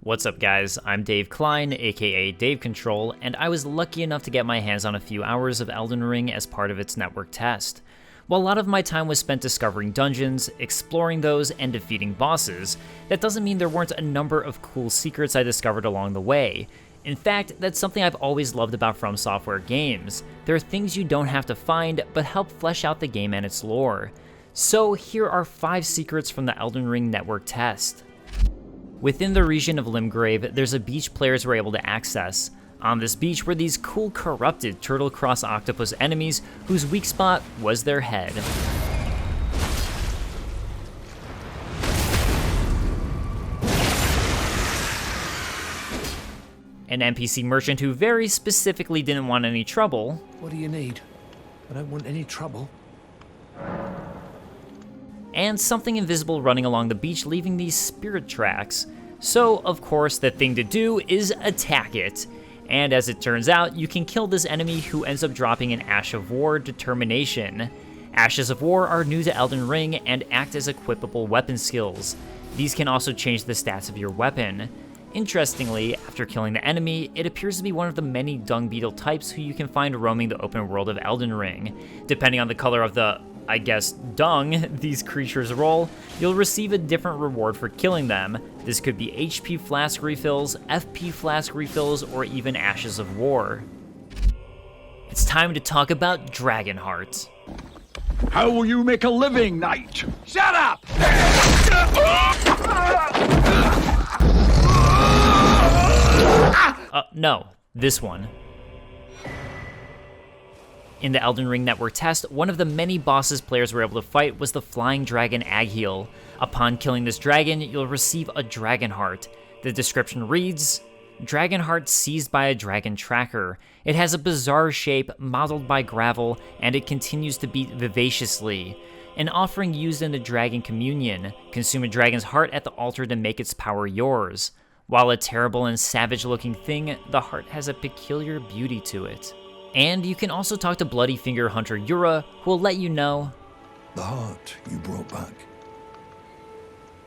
What's up guys, I'm Dave Klein, aka DaveControl, and I was lucky enough to get my hands on a few hours of Elden Ring as part of its network test. While a lot of my time was spent discovering dungeons, exploring those, and defeating bosses, that doesn't mean there weren't a number of cool secrets I discovered along the way. In fact, that's something I've always loved about From Software games. There are things you don't have to find, but help flesh out the game and its lore. So here are 5 secrets from the Elden Ring Network Test. Within the region of Limgrave, there's a beach players were able to access. On this beach were these cool corrupted turtle cross octopus enemies whose weak spot was their head. An NPC merchant who very specifically didn't want any trouble. What do you need? I don't want any trouble. And something invisible running along the beach leaving these spirit tracks. So, of course, the thing to do is attack it. And as it turns out, you can kill this enemy who ends up dropping an Ash of War determination. Ashes of War are new to Elden Ring and act as equipable weapon skills. These can also change the stats of your weapon. Interestingly, after killing the enemy, it appears to be one of the many dung beetle types who you can find roaming the open world of Elden Ring. Depending on the color of the, I guess, dung these creatures roll, you'll receive a different reward for killing them. This could be HP flask refills, FP flask refills, or even Ashes of War. It's time to talk about Dragonheart. How will you make a living, knight? Shut up! No, this one. In the Elden Ring Network Test, one of the many bosses players were able to fight was the flying dragon Agheel. Upon killing this dragon, you'll receive a Dragonheart. The description reads, Dragonheart seized by a dragon tracker. It has a bizarre shape, modeled by gravel, and it continues to beat vivaciously. An offering used in the Dragon Communion. Consume a dragon's heart at the altar to make its power yours. While a terrible and savage-looking thing, the heart has a peculiar beauty to it. And you can also talk to Bloody Finger Hunter Yura, who will let you know, the heart you brought back.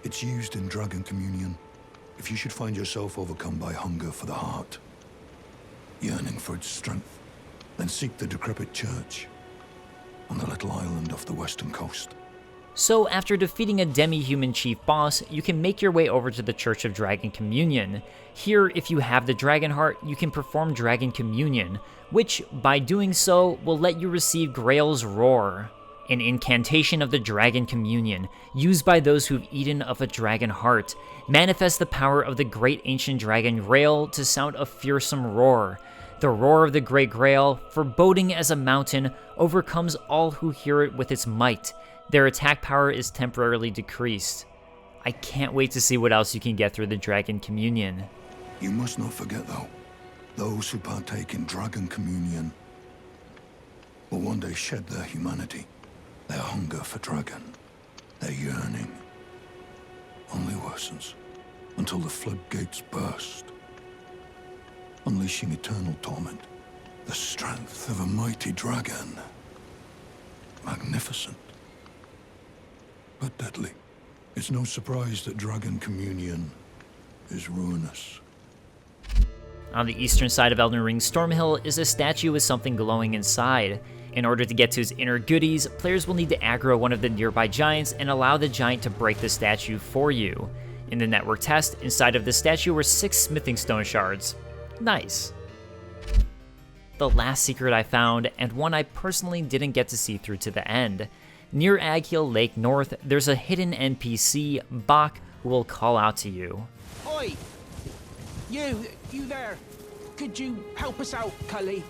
It's used in Dragon Communion. If you should find yourself overcome by hunger for the heart, yearning for its strength, then seek the decrepit church on the little island off the western coast. So after defeating a demi-human chief boss, you can make your way over to the Church of Dragon Communion. Here, if you have the Dragonheart, you can perform Dragon Communion, which, by doing so, will let you receive Grail's Roar, an incantation of the Dragon Communion, used by those who've eaten of a dragon heart. Manifest the power of the great ancient dragon Grail to sound a fearsome roar. The roar of the great Grail, foreboding as a mountain, overcomes all who hear it with its might. Their attack power is temporarily decreased. I can't wait to see what else you can get through the Dragon Communion. You must not forget, though, those who partake in Dragon Communion will one day shed their humanity. Their hunger for dragon, their yearning, only worsens until the floodgates burst, unleashing eternal torment. The strength of a mighty dragon. Magnificent, but deadly. It's no surprise that Dragon Communion is ruinous. On the eastern side of Elden Ring Stormhill is a statue with something glowing inside. In order to get to his inner goodies, players will need to aggro one of the nearby giants and allow the giant to break the statue for you. In the network test, inside of the statue were 6 smithing stone shards. Nice. The last secret I found, and one I personally didn't get to see through to the end. Near Agheel Lake North, there's a hidden NPC, Bach, who will call out to you. Oi! You there! Could you help us out, Cully?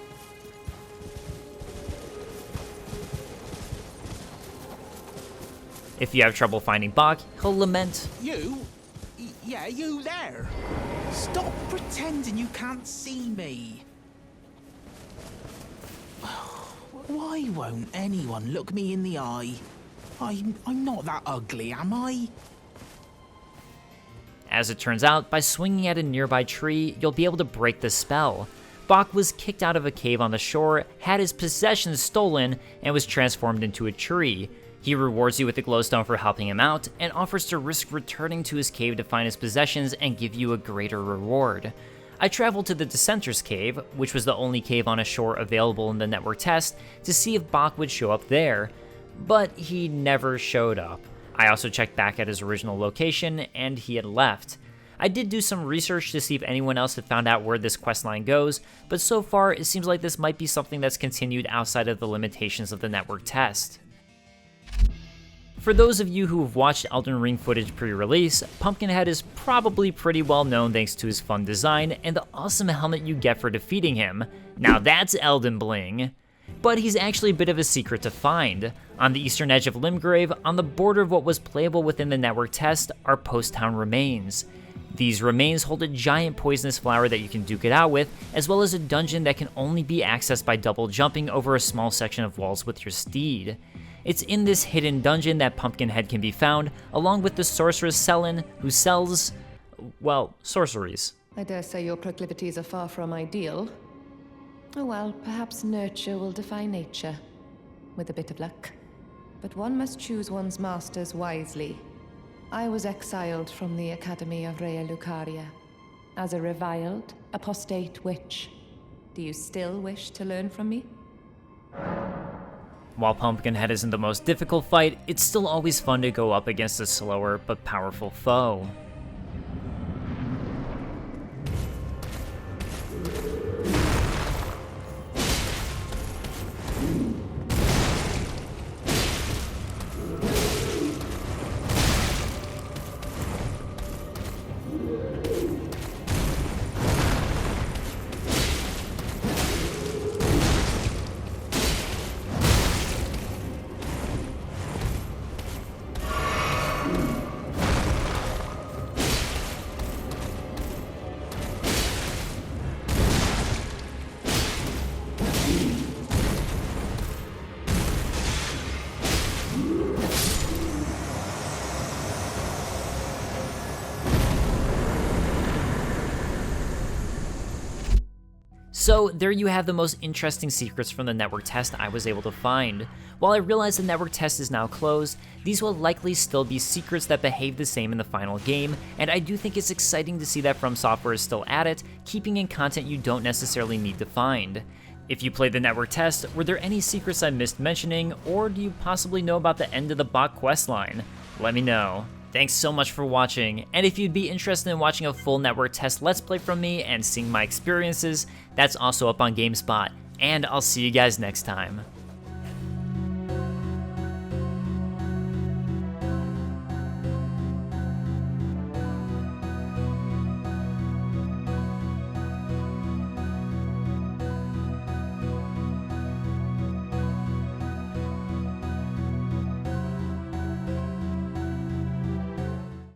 If you have trouble finding Bach, he'll lament, You? Yeah, you there! Stop pretending you can't see me! Why won't anyone look me in the eye? I'm not that ugly, am I? As it turns out, by swinging at a nearby tree, you'll be able to break the spell. Bach was kicked out of a cave on the shore, had his possessions stolen, and was transformed into a tree. He rewards you with a glowstone for helping him out, and offers to risk returning to his cave to find his possessions and give you a greater reward. I traveled to the Dissenter's Cave, which was the only cave on a shore available in the network test, to see if Bach would show up there, but he never showed up. I also checked back at his original location, and he had left. I did do some research to see if anyone else had found out where this questline goes, but so far it seems like this might be something that's continued outside of the limitations of the network test. For those of you who have watched Elden Ring footage pre-release, Pumpkinhead is probably pretty well known thanks to his fun design and the awesome helmet you get for defeating him. Now that's Elden Bling. But he's actually a bit of a secret to find. On the eastern edge of Limgrave, on the border of what was playable within the network test, are Post Town remains. These remains hold a giant poisonous flower that you can duke it out with, as well as a dungeon that can only be accessed by double jumping over a small section of walls with your steed. It's in this hidden dungeon that Pumpkinhead can be found, along with the sorceress Selin, who sells, well, sorceries. I dare say your proclivities are far from ideal. Oh well, perhaps nurture will defy nature, with a bit of luck. But one must choose one's masters wisely. I was exiled from the Academy of Rea Lucaria as a reviled, apostate witch. Do you still wish to learn from me? While Pumpkinhead isn't the most difficult fight, it's still always fun to go up against a slower but powerful foe. So there you have the most interesting secrets from the network test I was able to find. While I realize the network test is now closed, these will likely still be secrets that behave the same in the final game, and I do think it's exciting to see that From Software is still at it, keeping in content you don't necessarily need to find. If you played the network test, were there any secrets I missed mentioning, or do you possibly know about the end of the Bach questline? Let me know. Thanks so much for watching, and if you'd be interested in watching a full network test let's play from me and seeing my experiences, that's also up on GameSpot, and I'll see you guys next time.